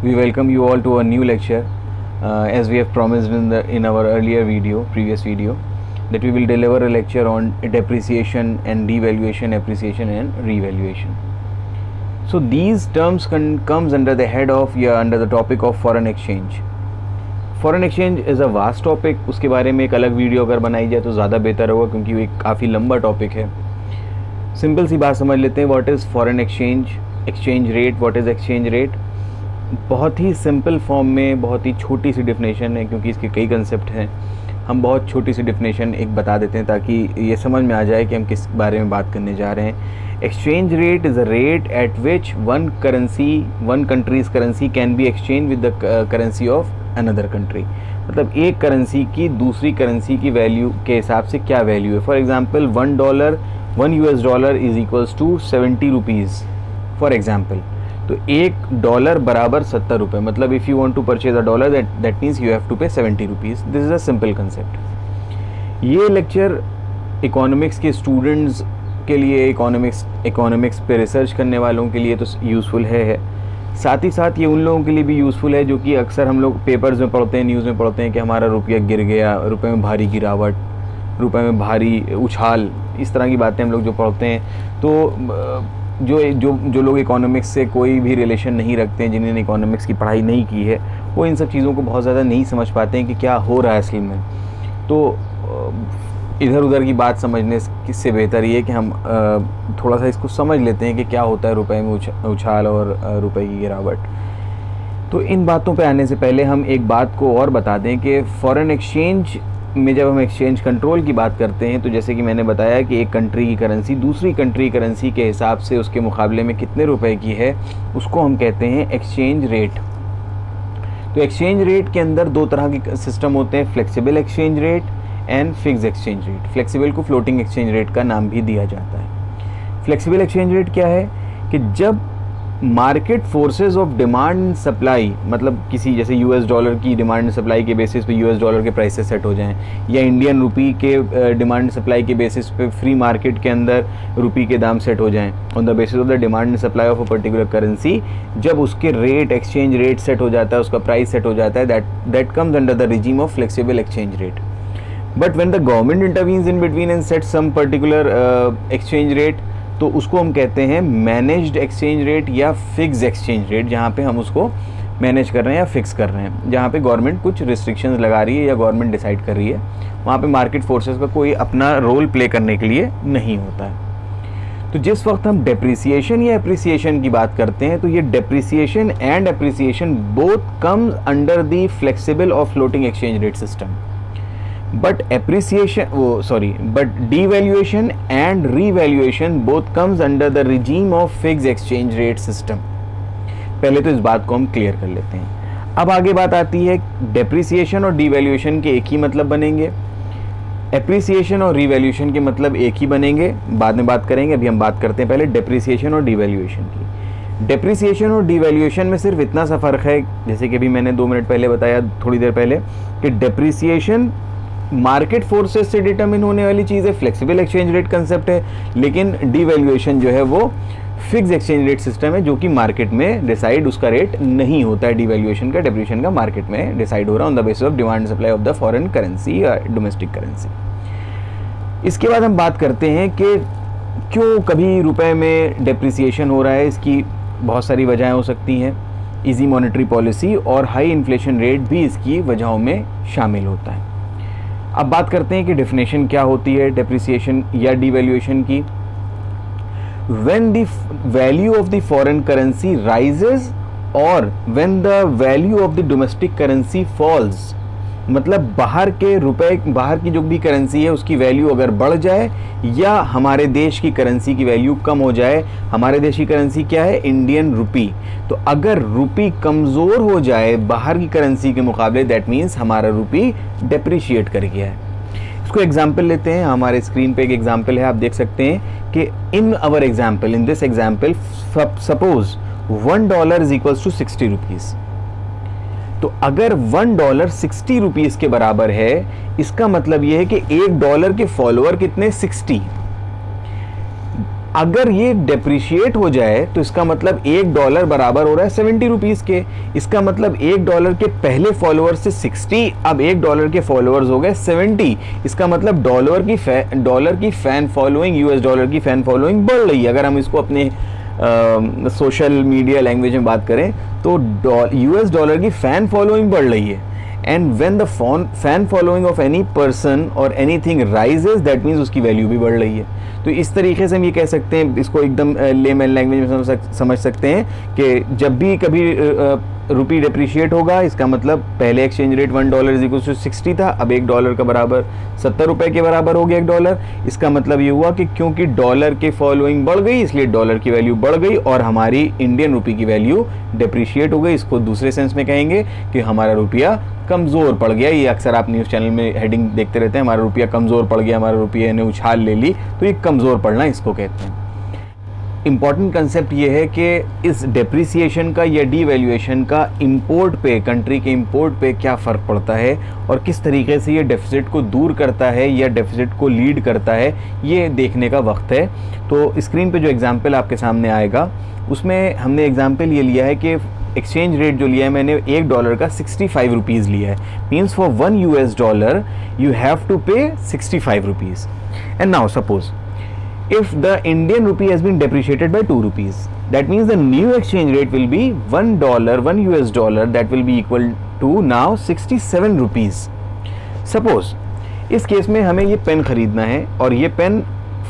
We welcome you all to a new lecture. As we have promised in our earlier video, previous video, that we will deliver a lecture on depreciation and devaluation, appreciation and revaluation. So these terms comes under the head of under the topic of foreign exchange. Foreign exchange is a vast topic. उसके बारे में एक अलग video अगर बनाई जाए तो ज़्यादा बेहतर होगा, क्योंकि वो एक काफ़ी लंबा टॉपिक है. सिंपल सी बात समझ लेते हैं. What is foreign exchange, exchange rate, what is exchange rate. बहुत ही सिंपल फॉर्म में बहुत ही छोटी सी डिफिनेशन है, क्योंकि इसके कई कंसेप्ट हैं. हम बहुत छोटी सी डिफिनेशन एक बता देते हैं ताकि ये समझ में आ जाए कि हम किस बारे में बात करने जा रहे हैं. Exchange rate is a rate at which one countries currency can be exchange with the currency of another country. मतलब एक करेंसी की दूसरी करेंसी की वैल्यू के हिसाब से क्या वैल्यू है. For example $1 US is equals to 70 rupees for example. तो $1 बराबर 70 रुपये. मतलब if you want to purchase a dollar that means you have to pay 70 rupees. This is a simple concept. ये लेक्चर इकोनॉमिक्स के students के लिए, economics पे research करने वालों के लिए तो यूज़फुल है. साथ ही साथ ये उन लोगों के लिए भी यूज़फुल है जो कि अक्सर हम लोग पेपर्स में पढ़ते हैं, न्यूज़ में पढ़ते हैं कि हमारा रुपया गिर गया, रुपए में भारी गिरावट, रुपए में भारी उछाल, इस तरह की बातें हम लोग जो पढ़ते हैं. तो जो लोग इकोनॉमिक्स से कोई भी रिलेशन नहीं रखते हैं, जिन्होंने इकोनॉमिक्स की पढ़ाई नहीं की है, वो इन सब चीज़ों को बहुत ज़्यादा नहीं समझ पाते हैं कि क्या हो रहा है असल में. तो इधर उधर की बात समझने से बेहतर ये है कि हम थोड़ा सा इसको समझ लेते हैं कि क्या होता है रुपए में उछाल और रुपए की गिरावट. तो इन बातों पे आने से पहले हम एक बात को और बता दें कि फॉरेन एक्सचेंज में जब हम एक्सचेंज कंट्रोल की बात करते हैं, तो जैसे कि मैंने बताया कि एक कंट्री की करेंसी दूसरी कंट्री करेंसी के हिसाब से उसके मुकाबले में कितने रुपए की है, उसको हम कहते हैं एक्सचेंज रेट. तो एक्सचेंज रेट के अंदर दो तरह के सिस्टम होते हैं, flexible exchange rate and fix exchange rate. Flexible को फ्लोटिंग एक्सचेंज रेट का नाम भी दिया जाता है. फ्लेक्सिबल एक्सचेंज रेट क्या है कि जब market forces of demand and supply, मतलब किसी जैसे $, की डिमांड एंड सप्लाई के बेसिस पे $, के प्राइसेस सेट हो जाएं, या इंडियन रुपी के डिमांड एंड सप्लाई के बेसिस पे फ्री मार्केट के अंदर रुपी के दाम सेट हो जाएं on the basis of the demand and supply of a particular currency. जब उसके रेट, एक्सचेंज रेट सेट हो जाता है, उसका प्राइस सेट हो जाता है, that comes under the regime of flexible exchange rate. But when the government intervenes in between and set some particular exchange rate, तो उसको हम कहते हैं मैनेज्ड एक्सचेंज रेट या फिक्स एक्सचेंज रेट, जहाँ पे हम उसको मैनेज कर रहे हैं या फिक्स कर रहे हैं, जहाँ पे गवर्नमेंट कुछ रिस्ट्रिक्शंस लगा रही है या गवर्नमेंट डिसाइड कर रही है. वहाँ पे मार्केट फोर्सेस का कोई अपना रोल प्ले करने के लिए नहीं होता है. तो जिस वक्त हम डेप्रिसिएशन या एप्रिसिएशन की बात करते हैं, तो ये depreciation and appreciation both comes under the flexible और floating exchange rate system. But devaluation and revaluation both comes under the regime of fixed exchange rate system. पहले तो इस बात को हम क्लियर कर लेते हैं. अब आगे बात आती है, डेप्रिसिएशन और डिवैल्यूएशन के एक ही मतलब बनेंगे, एप्रिसिएशन और रिवैल्यूएशन के मतलब एक ही बनेंगे, बाद में बात करेंगे. अभी हम बात करते हैं पहले डेप्रिसिएशन और डिवैल्यूएशन की. डेप्रिसिएशन और डिवैल्यूएशन में सिर्फ इतना सा फ़र्क है, जैसे कि अभी मैंने 2 मिनट पहले बताया, थोड़ी देर पहले, कि डेप्रिसिएशन मार्केट फोर्सेस से डिटरमिन होने वाली चीज़ है, फ्लेक्सिबल एक्सचेंज रेट कंसेप्ट है. लेकिन डिवैल्यूएशन जो है वो फिक्स एक्सचेंज रेट सिस्टम है, जो कि मार्केट में डिसाइड उसका रेट नहीं होता है. डिवैल्यूएशन का, डेप्रिसिएशन का मार्केट में डिसाइड हो रहा है on the basis of demand supply of the foreign currency या डोमेस्टिक करेंसी. इसके बाद हम बात करते हैं कि क्यों कभी रुपए में डेप्रिसिएशन हो रहा है. इसकी बहुत सारी वजहें हो सकती हैं. ईजी मॉनेटरी पॉलिसी और हाई इन्फ्लेशन रेट भी इसकी वजहों में शामिल होता है. अब बात करते हैं कि डेफिनेशन क्या होती है डेप्रिसिएशन या डिवैल्यूएशन की. When the value of the foreign currency rises और when the value of the domestic currency falls, मतलब बाहर की जो भी करेंसी है उसकी वैल्यू अगर बढ़ जाए या हमारे देश की करेंसी की वैल्यू कम हो जाए. हमारे देश की करेंसी क्या है, इंडियन रुपी. तो अगर रुपी कमज़ोर हो जाए बाहर की करेंसी के मुकाबले, दैट मीन्स हमारा रुपी डेप्रिशिएट कर गया है. इसको एग्जाम्पल लेते हैं. हमारे स्क्रीन पे एक एग्जाम्पल है, आप देख सकते हैं कि in this example suppose $1 is equals to 60 rupees. तो अगर $1 60 रुपीज़ के बराबर है, इसका मतलब यह है कि $1 के फॉलोअर कितने, 60. अगर ये डेप्रिशिएट हो जाए तो इसका मतलब $1 बराबर हो रहा है 70 रुपीज़ के। इसका मतलब $1 के पहले फॉलोअर से 60, अब $1 के फॉलोअर्स हो गए 70। इसका मतलब डॉलर की फ़ैन फॉलोइंग, US डॉलर की फ़ैन फॉलोइंग बढ़ रही है। अगर हम इसको अपने सोशल मीडिया लैंग्वेज में बात करें तो US डॉलर की फ़ैन फॉलोइंग बढ़ रही है। And when the fan following of any person और एनीथिंग राइजेस, दैट मीन्स उसकी वैल्यू भी बढ़ रही है। तो इस तरीके से हम ये कह सकते हैं, इसको एकदम लेमैन लैंग्वेज में समझ सकते हैं कि जब भी कभी रुपी डेप्रिशिएट होगा, इसका मतलब पहले एक्सचेंज रेट $1 = 60 था, अब $1 का बराबर 70 रुपये के बराबर हो गया $1। इसका मतलब ये हुआ कि क्योंकि डॉलर के फॉलोइंग बढ़ गई इसलिए डॉलर की वैल्यू बढ़ गई और हमारी इंडियन रुपी की वैल्यू डेप्रिशिएट हो गई। इसको दूसरे सेंस में कहेंगे कि हमारा रुपया कमज़ोर पड़ गया। ये अक्सर आप न्यूज़ चैनल में हेडिंग देखते रहते हैं, हमारा रुपया कमज़ोर पड़ गया, हमारा रुपये ने उछाल ले ली, तो ये कमज़ोर पड़ना इसको कहते हैं। इम्पॉर्टेंट कंसेप्ट ये है कि इस डेप्रिसिएशन का या डीवैल्यूएशन का इंपोर्ट पे, कंट्री के इंपोर्ट पे क्या फ़र्क पड़ता है और किस तरीके से ये डेफिसिट को दूर करता है या डेफिसिट को लीड करता है, ये देखने का वक्त है। तो स्क्रीन पे जो एग्जांपल आपके सामने आएगा उसमें हमने एग्जांपल ये लिया है कि एक्सचेंज रेट जो लिया है मैंने $1 का 65 रुपीज़ लिया है। Means for $1 you have to pay 65 rupees. And now suppose if the Indian rupee has been depreciated by 2 rupees, that means the new exchange rate will be $1 that will be equal to now 67 rupees. Suppose इस case में हमें ये pen खरीदना है और ये pen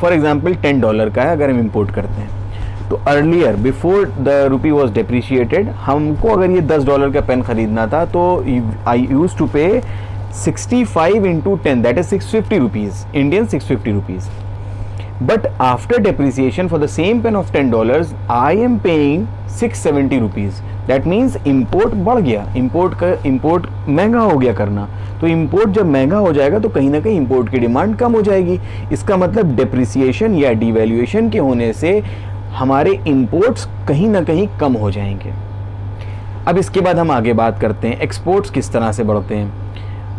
for example $10 का है अगर हम इंपोर्ट करते हैं। तो earlier before the rupee was depreciated हमको अगर ये $10 का पेन खरीदना था तो आई use to pay 65 into 10, that is 650 rupees, Indian 650 rupees. But after depreciation for the same pen of $10, I am paying 670 rupees. That means import बढ़ गया, import महंगा हो गया करना। तो import जब महंगा हो जाएगा तो कहीं ना कहीं import की डिमांड कम हो जाएगी। इसका मतलब depreciation या devaluation के होने से हमारे imports कहीं ना कहीं कम हो जाएंगे। अब इसके बाद हम आगे बात करते हैं एक्सपोर्ट्स किस तरह से बढ़ते हैं।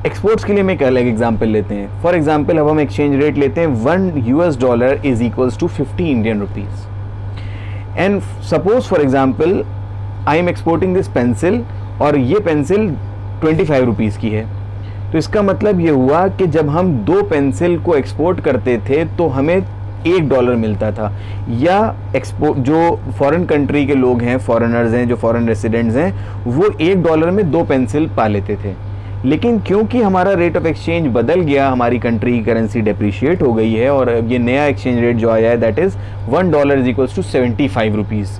एक्सपोर्ट्स के लिए मैं एक अलग एग्जांपल लेते हैं। फॉर एग्जांपल अब हम एक्सचेंज रेट लेते हैं $1 is equals to 50 Indian rupees. And suppose for example I am exporting this pencil और ये पेंसिल 25 रुपीज़ की है। तो इसका मतलब ये हुआ कि जब हम 2 पेंसिल को एक्सपोर्ट करते थे तो हमें $1 मिलता था, या एक्सपोर्ट जो फॉरेन कंट्री के लोग हैं, फॉरेनर्स हैं, जो फॉरेन रेसिडेंट्स हैं, वो $1 में 2 पेंसिल पा लेते थे। लेकिन क्योंकि हमारा रेट ऑफ एक्सचेंज बदल गया, हमारी कंट्री की करेंसी डेप्रिशिएट हो गई है और ये नया एक्सचेंज रेट जो आया है that is $1 equals to 75 rupees.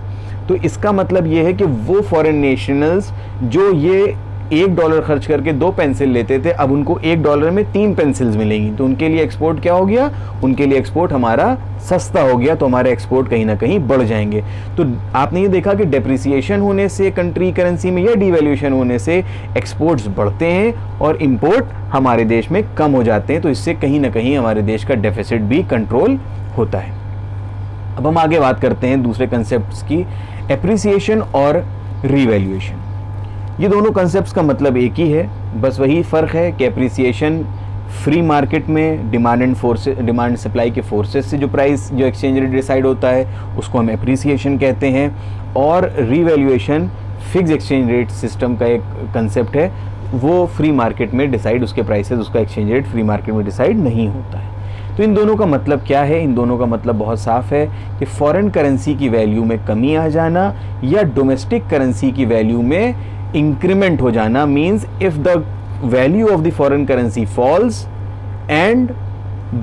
तो इसका मतलब ये है कि वो फॉरेन नेशनल्स जो ये $1 खर्च करके 2 पेंसिल लेते थे, अब उनको $1 में 3 पेंसिल्स मिलेंगी। तो उनके लिए एक्सपोर्ट क्या हो गया, उनके लिए एक्सपोर्ट हमारा सस्ता हो गया, तो हमारे एक्सपोर्ट कहीं ना कहीं बढ़ जाएंगे। तो आपने ये देखा कि डेप्रिसिएशन होने से कंट्री करेंसी में या डिवैल्यूएशन होने से एक्सपोर्ट्स बढ़ते हैं और इंपोर्ट हमारे देश में कम हो जाते हैं। तो इससे कहीं ना कहीं हमारे देश का डेफिसिट भी कंट्रोल होता है। अब हम आगे बात करते हैं दूसरे कंसेप्ट की, एप्रिसिएशन और रीवैल्यूएशन। ये दोनों कंसेप्ट्स का मतलब एक ही है, बस वही फ़र्क है कि एप्रिसिएशन फ्री मार्केट में डिमांड सप्लाई के फोर्सेस से जो प्राइस, जो एक्सचेंज रेट डिसाइड होता है उसको हम एप्रिसिएशन कहते हैं, और revaluation fix exchange rate system का एक कंसेप्ट है, वो फ्री मार्केट में डिसाइड, उसके प्राइसेस, उसका एक्सचेंज रेट फ्री मार्केट में डिसाइड नहीं होता है। तो इन दोनों का मतलब क्या है? इन दोनों का मतलब बहुत साफ है कि फॉरेन करेंसी की वैल्यू में कमी आ जाना या डोमेस्टिक करेंसी की वैल्यू में इंक्रीमेंट हो जाना means if the value of the foreign currency falls and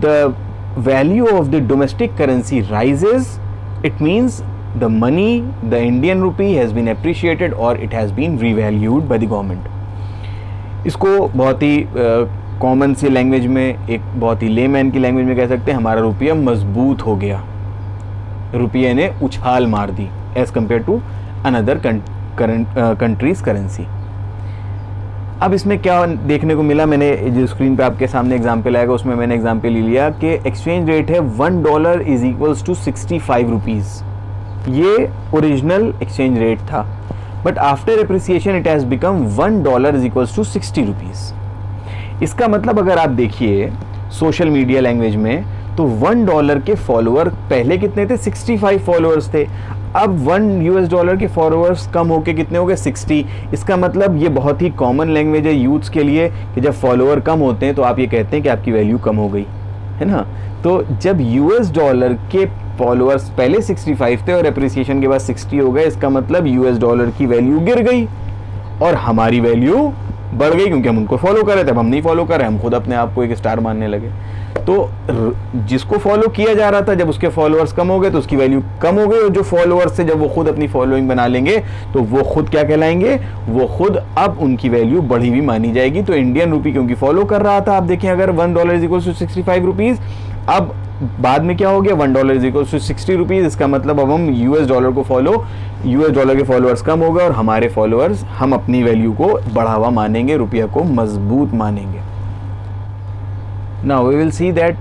the value of the domestic currency rises, it means the money, the Indian rupee has been appreciated और it has been revalued by the government. इसको बहुत ही common सी language में, एक बहुत ही layman की language में कह सकते हैं, हमारा रुपया मजबूत हो गया, रुपये ने उछाल मार दी as compare to another countries currency. अब इसमें क्या देखने को मिला, मैंने जो स्क्रीन पे आपके सामने एग्जांपल आएगा उसमें मैंने एग्जांपल ले लिया कि एक्सचेंज रेट है $1 इज इक्वल्स टू 65 रुपीज़। ये ओरिजिनल एक्सचेंज रेट था, but after appreciation it has become $1 is equals to 60 rupees. इसका मतलब अगर आप देखिए सोशल मीडिया लैंग्वेज में, तो $1 के फॉलोअर पहले कितने थे, 65 फॉलोअर्स थे, अब $1 के फॉलोअर्स कम होके कितने हो गए, 60। इसका मतलब ये बहुत ही कॉमन लैंग्वेज है यूथ्स के लिए कि जब फॉलोअर कम होते हैं तो आप ये कहते हैं कि आपकी वैल्यू कम हो गई, है ना। तो जब $, के फॉलोअर्स पहले 65 थे और एप्रिसिएशन के बाद 60 हो गए, इसका मतलब $, की वैल्यू गिर गई और हमारी वैल्यू बढ़ गई, क्योंकि हम उनको फॉलो कर रहे थे। अब हम नहीं फॉलो कर रहे, हम खुद अपने आप को एक स्टार मानने लगे। तो जिसको फॉलो किया जा रहा था, जब उसके फॉलोअर्स कम हो गए तो उसकी वैल्यू कम हो गई, और जो फॉलोअर्स थे जब वो खुद अपनी फॉलोइंग बना लेंगे तो वो खुद क्या कहलाएंगे, वो खुद अब उनकी वैल्यू बढ़ी हुई मानी जाएगी। तो इंडियन रुपी क्योंकि फॉलो कर रहा था, आप देखें अगर $1 = 65 रुपीज़, अब बाद में क्या हो गया, $1 = 60 रुपीज़। इसका मतलब अब हम $, को फॉलो, $, के फॉलोअर्स कम हो गए और हमारे फॉलोअर्स, हम अपनी वैल्यू को बढ़ावा मानेंगे, रुपया को मजबूत मानेंगे। Now we will see that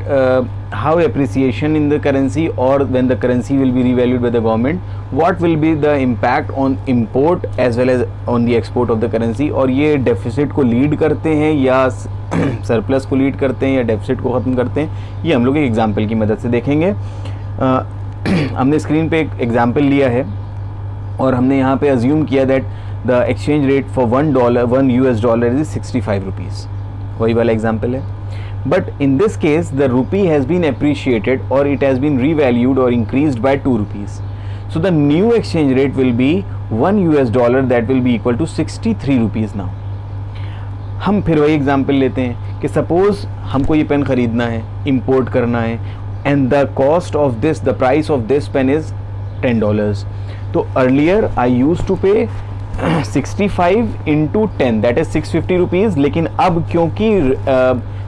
how appreciation in the currency, or when the currency will be revalued by the government, what will be the impact on import as well as on the export of the currency, और ये deficit को lead करते हैं या surplus को lead करते हैं या डेफिसिट को ख़त्म करते हैं, ये हम लोग एक एग्जाम्पल की मदद से देखेंगे। हमने स्क्रीन पे एक एग्जाम्पल लिया है और हमने यहाँ पे अज्यूम किया that the exchange rate for $1 is 65 rupees, वही वाला एग्जाम्पल है। But in this case, the rupee has been appreciated or it has been revalued or increased by 2 rupees. So the new exchange rate will be $1 that will be equal to 63 rupees now. हम फिर वही example लेते हैं कि suppose हमको ये pen ख़रीदना है, इंपोर्ट करना है, and the cost of this, the price of this pen is $10. तो earlier I use to pay 65 × 10 that is 650 rupees, लेकिन अब क्योंकि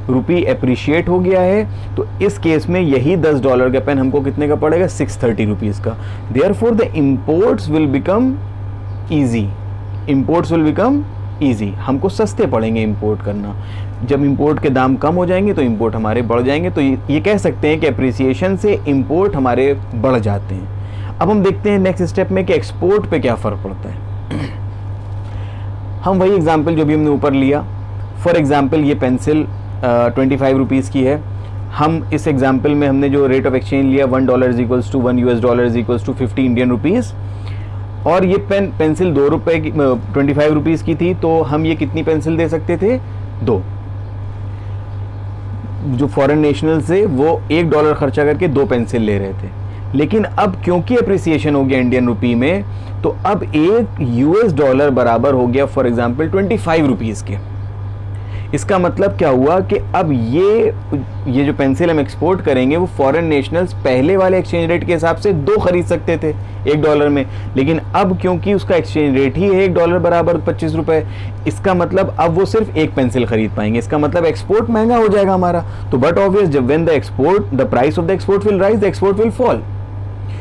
रुपी अप्रिशिएट हो गया है तो इस केस में यही $10 का पेन हमको कितने का पड़ेगा, 630 रुपीज़ का। Therefore the imports will become easy, imports will become easy, हमको सस्ते पड़ेंगे इंपोर्ट करना। जब इंपोर्ट के दाम कम हो जाएंगे तो इंपोर्ट हमारे बढ़ जाएंगे। तो ये कह सकते हैं कि अप्रिसिएशन से इंपोर्ट हमारे बढ़ जाते हैं। अब हम देखते हैं नेक्स्ट स्टेप में कि एक्सपोर्ट पे क्या फ़र्क पड़ता है। हम वही एग्जाम्पल जो भी हमने ऊपर लिया, फॉर एग्जाम्पल ये पेंसिल 25 रुपीज़ की है। हम इस एग्जाम्पल में हमने जो रेट ऑफ एक्सचेंज लिया $1 = $1 = 50 इंडियन रुपीज़, और ये पेंसिल ₹2 की 25 रुपीज़ की थी, तो हम ये कितनी पेंसिल दे सकते थे, 2। जो फॉरेन नेशनल से वो $1 खर्चा करके 2 पेंसिल ले रहे थे, लेकिन अब क्योंकि अप्रिसिएशन हो गया इंडियन रुपी में, तो अब $1 बराबर हो गया फॉर एग्जाम्पल 25 रुपीज़ के। इसका मतलब क्या हुआ कि अब ये जो पेंसिल हम एक्सपोर्ट करेंगे वो फॉरेन नेशनल्स पहले वाले एक्सचेंज रेट के हिसाब से 2 खरीद सकते थे $1 में, लेकिन अब क्योंकि उसका एक्सचेंज रेट ही है $1 बराबर 25 रुपये, इसका मतलब अब वो सिर्फ 1 पेंसिल खरीद पाएंगे। इसका मतलब एक्सपोर्ट महंगा हो जाएगा हमारा। तो बट ऑब्वियस, जब when the price of the export will rise, the export will fall.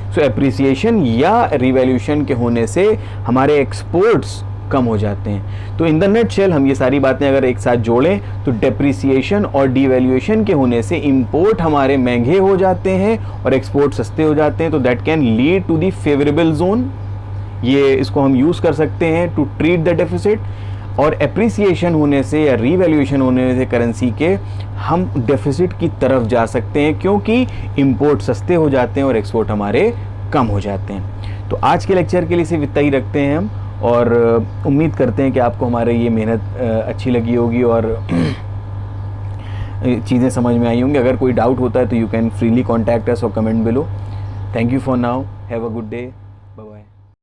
So appreciation या रिवैल्यूएशन के होने से हमारे एक्सपोर्ट्स कम हो जाते हैं। तो इन द नटशेल हम ये सारी बातें अगर एक साथ जोड़ें तो डेप्रिसिएशन और डिवैल्यूएशन के होने से इंपोर्ट हमारे महंगे हो जाते हैं और एक्सपोर्ट सस्ते हो जाते हैं। तो that can lead to the favourable zone, ये इसको हम यूज़ कर सकते हैं टू ट्रीट द डेफिसिट। और एप्रिसिएशन होने से या रिवैल्यूएशन होने से करेंसी के हम डेफिसिट की तरफ जा सकते हैं, क्योंकि इंपोर्ट सस्ते हो जाते हैं और एक्सपोर्ट हमारे कम हो जाते हैं। तो आज के लेक्चर के लिए सिर्फ इतना ही रखते हैं हम, और उम्मीद करते हैं कि आपको हमारे ये मेहनत अच्छी लगी होगी और चीज़ें समझ में आई होंगी। अगर कोई डाउट होता है तो you can freely contact us और comment below. Thank you for now, have a good day.